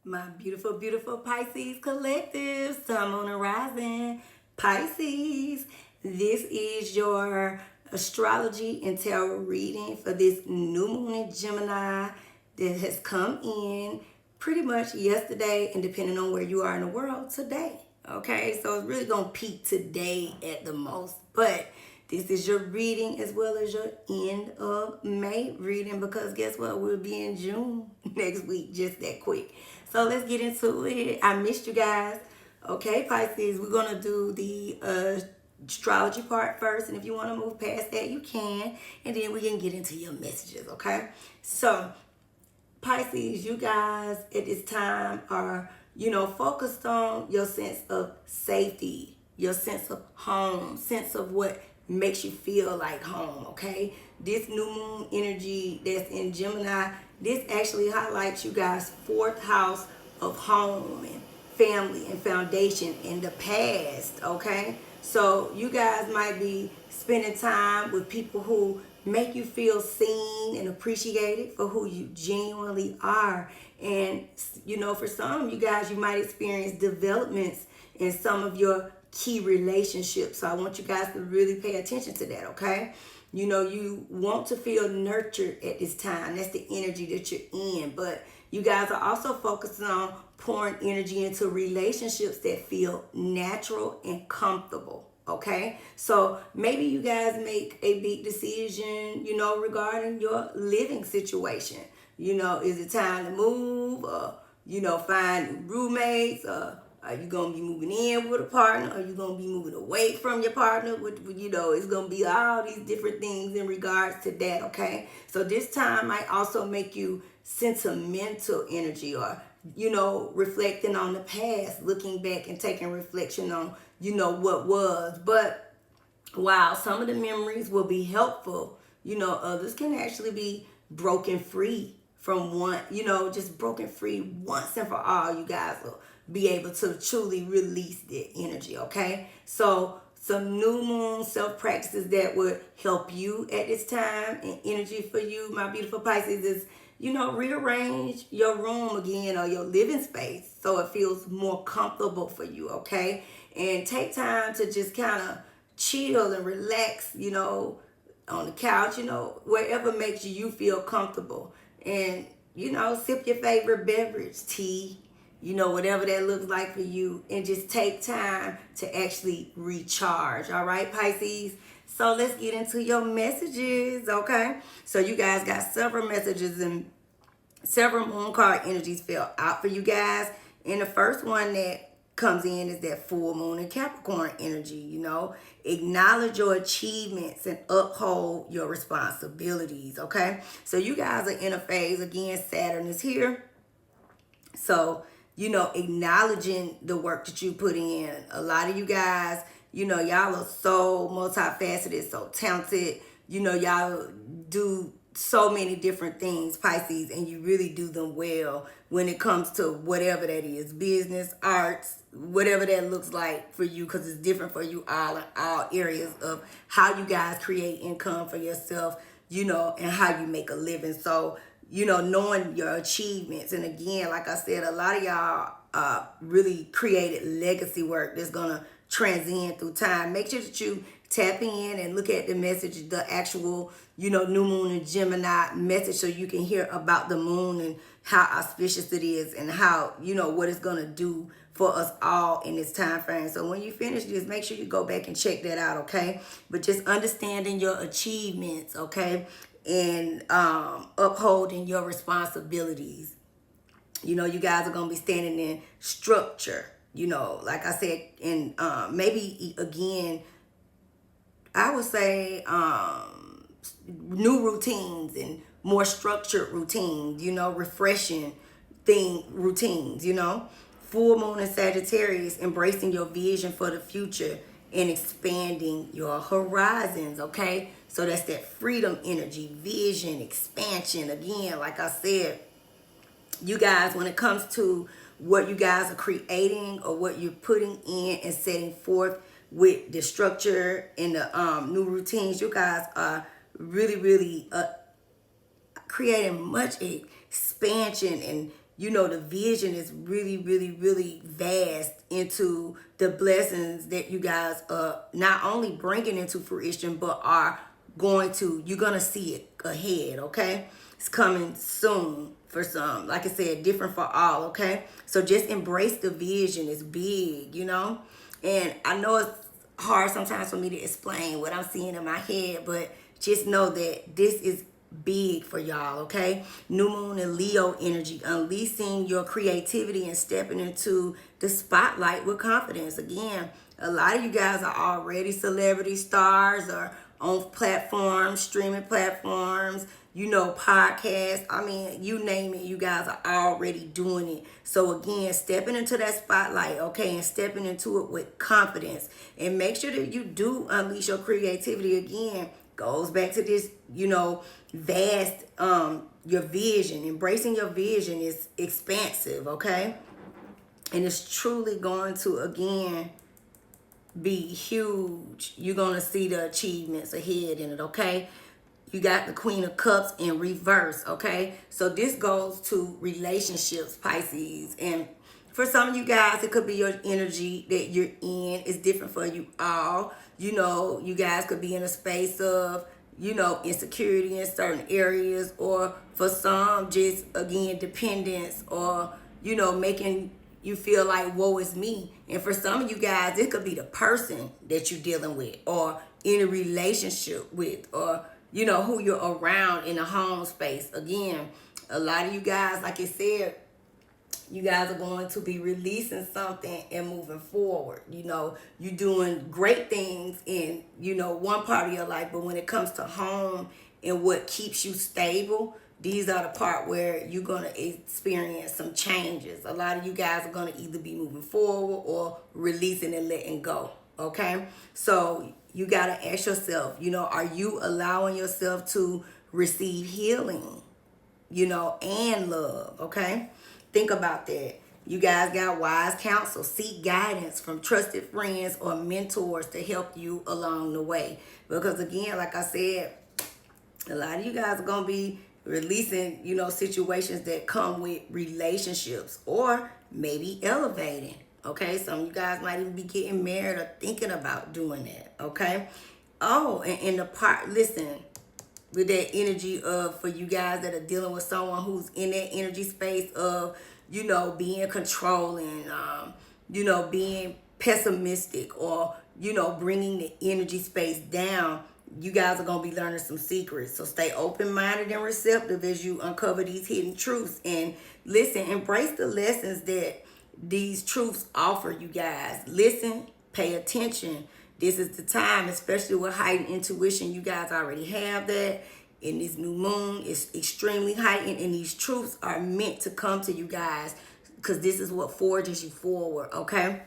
My beautiful, beautiful Pisces collective, Sun, Moon, and Rising. Pisces, this is your astrology and tarot reading for this new moon in Gemini that has come in pretty much yesterday and depending on where you are in the world today. Okay, so it's really going to peak today at the most, but this is your reading as well as your end of May reading because guess what? We'll be in June next week, just that quick. So let's get into it. I missed you guys. Okay, Pisces, we're going to do the astrology part first. And if you want to move past that, you can. And then we can get into your messages, okay? So, Pisces, you guys at this time are, focused on your sense of safety, your sense of home, sense of what makes you feel like home, okay? This new moon energy that's in Gemini, this actually highlights you guys' fourth house of home and family and foundation in the past, okay? So you guys might be spending time with people who make you feel seen and appreciated for who you genuinely are. And, for some, you guys, you might experience developments in some of your key relationships. So I want you guys to really pay attention to that, okay? You want to feel nurtured at this time. That's the energy that you're in. But you guys are also focusing on pouring energy into relationships that feel natural and comfortable. Okay, so maybe you guys make a big decision, regarding your living situation. Is it time to move or, find roommates or are you going to be moving in with a partner? Are you going to be moving away from your partner? It's going to be all these different things in regards to that, okay? So this time might also make you sentimental energy or, reflecting on the past, looking back and taking reflection on, what was. But while some of the memories will be helpful, others can actually be broken free from one, just broken free once and for all. You guys will be able to truly release that energy, okay? So some new moon self practices that would help you at this time and energy for you, my beautiful Pisces, is rearrange your room again or your living space so it feels more comfortable for you, okay? And take time to just kind of chill and relax, on the couch, wherever makes you feel comfortable. And, sip your favorite beverage, tea, whatever that looks like for you, and just take time to actually recharge, all right, Pisces? So let's get into your messages, okay? So you guys got several messages and several moon card energies fell out for you guys. And the first one that comes in is that full moon and Capricorn energy, Acknowledge your achievements and uphold your responsibilities, okay? So you guys are in a phase, again, Saturn is here. So, acknowledging the work that you put in. A lot of you guys, y'all are so multifaceted, so talented. Y'all do so many different things, Pisces, and you really do them well when it comes to whatever that is, business, arts, whatever that looks like for you, because it's different for you all in all areas of how you guys create income for yourself, and how you make a living. So, knowing your achievements. And again, like I said, a lot of y'all really created legacy work that's going to transcend through time. Make sure that you tap in and look at the message, the actual, new moon and Gemini message, so you can hear about the moon and how auspicious it is and how, what it's going to do for us all in this time frame. So when you finish this, make sure you go back and check that out, okay? But just understanding your achievements, okay? And upholding your responsibilities. You guys are going to be standing in structure, like I said, and maybe again, I would say new routines and more structured routines, refreshing routines, Full moon in Sagittarius, embracing your vision for the future and expanding your horizons, okay? So that's that freedom energy, vision, expansion. Again, like I said, you guys, when it comes to what you guys are creating or what you're putting in and setting forth with the structure and the new routines, you guys are really, really creating much expansion and you know, the vision is really, really, really vast into the blessings that you guys are not only bringing into fruition, but are you're going to see it ahead, okay? It's coming soon for some. Like I said, different for all, okay? So just embrace the vision. It's big, you know? And I know it's hard sometimes for me to explain what I'm seeing in my head, but just know that this is big for y'all, okay? New moon and Leo energy, unleashing your creativity and stepping into the spotlight with confidence. Again, a lot of you guys are already celebrity stars or on platforms, streaming platforms, you know, podcasts. I mean, you name it, you guys are already doing it. So again, stepping into that spotlight, okay, and stepping into it with confidence. And make sure that you do unleash your creativity. Again, goes back to this, you know, vast, your vision. Embracing your vision is expansive, okay? And it's truly going to, again, be huge. You're going to see the achievements ahead in it, okay? You got the Queen of Cups in reverse, okay? So this goes to relationships, Pisces. And for some of you guys, it could be your energy that you're in. It's different for you all. You know, you guys could be in a space of, you know, insecurity in certain areas, or for some, just, again, dependence, or, you know, making you feel like, woe is me. And for some of you guys, it could be the person that you're dealing with, or in a relationship with, or, you know, who you're around in a home space. Again, a lot of you guys, like I said, you guys are going to be releasing something and moving forward. You know, you're doing great things in, you know, one part of your life, but when it comes to home and what keeps you stable, these are the part where you're going to experience some changes. A lot of you guys are going to either be moving forward or releasing and letting go, okay? So you got to ask yourself, you know, are you allowing yourself to receive healing, you know, and love, okay? Think about that. You guys got wise counsel. Seek guidance from trusted friends or mentors to help you along the way. Because again, like I said, a lot of you guys are going to be releasing, you know, situations that come with relationships, or maybe elevating. Okay, some of you guys might even be getting married or thinking about doing that. Okay. Oh, and the part, listen, with that energy of, for you guys that are dealing with someone who's in that energy space of, you know, being controlling, you know, being pessimistic, or, you know, bringing the energy space down, you guys are going to be learning some secrets. So stay open-minded and receptive as you uncover these hidden truths. And listen, embrace the lessons that these truths offer you guys. Listen, pay attention. This is the time, especially with heightened intuition. You guys already have that. In this new moon, it's extremely heightened, and these truths are meant to come to you guys, because this is what forges you forward, okay?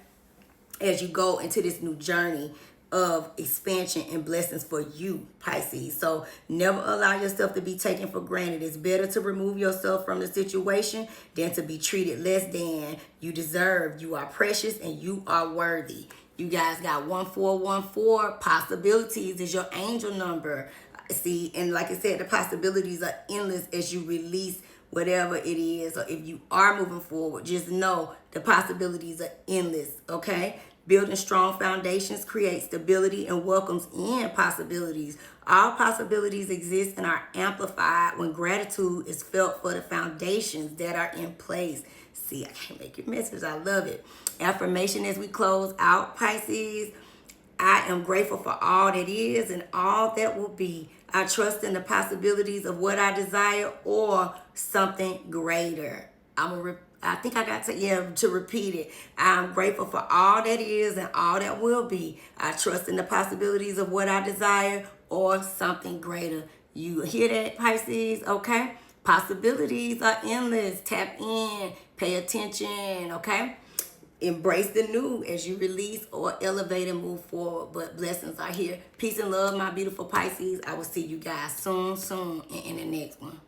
As you go into this new journey of expansion and blessings for you, Pisces. So never allow yourself to be taken for granted. It's better to remove yourself from the situation than to be treated less than you deserve. You are precious and you are worthy. You guys got 1414. Possibilities is your angel number. See, and like I said, the possibilities are endless as you release whatever it is, or if you are moving forward, just know the possibilities are endless, okay? Building strong foundations creates stability and welcomes in possibilities. All possibilities exist and are amplified when gratitude is felt for the foundations that are in place. See, I can't make your message. I love it. Affirmation as we close out, Pisces. I am grateful for all that is and all that will be. I trust in the possibilities of what I desire or something greater. I think I got to repeat it. I'm grateful for all that is and all that will be. I trust in the possibilities of what I desire or something greater. You hear that, Pisces? Okay? Possibilities are endless. Tap in. Pay attention. Okay? Embrace the new as you release or elevate and move forward. But blessings are here. Peace and love, my beautiful Pisces. I will see you guys soon in the next one.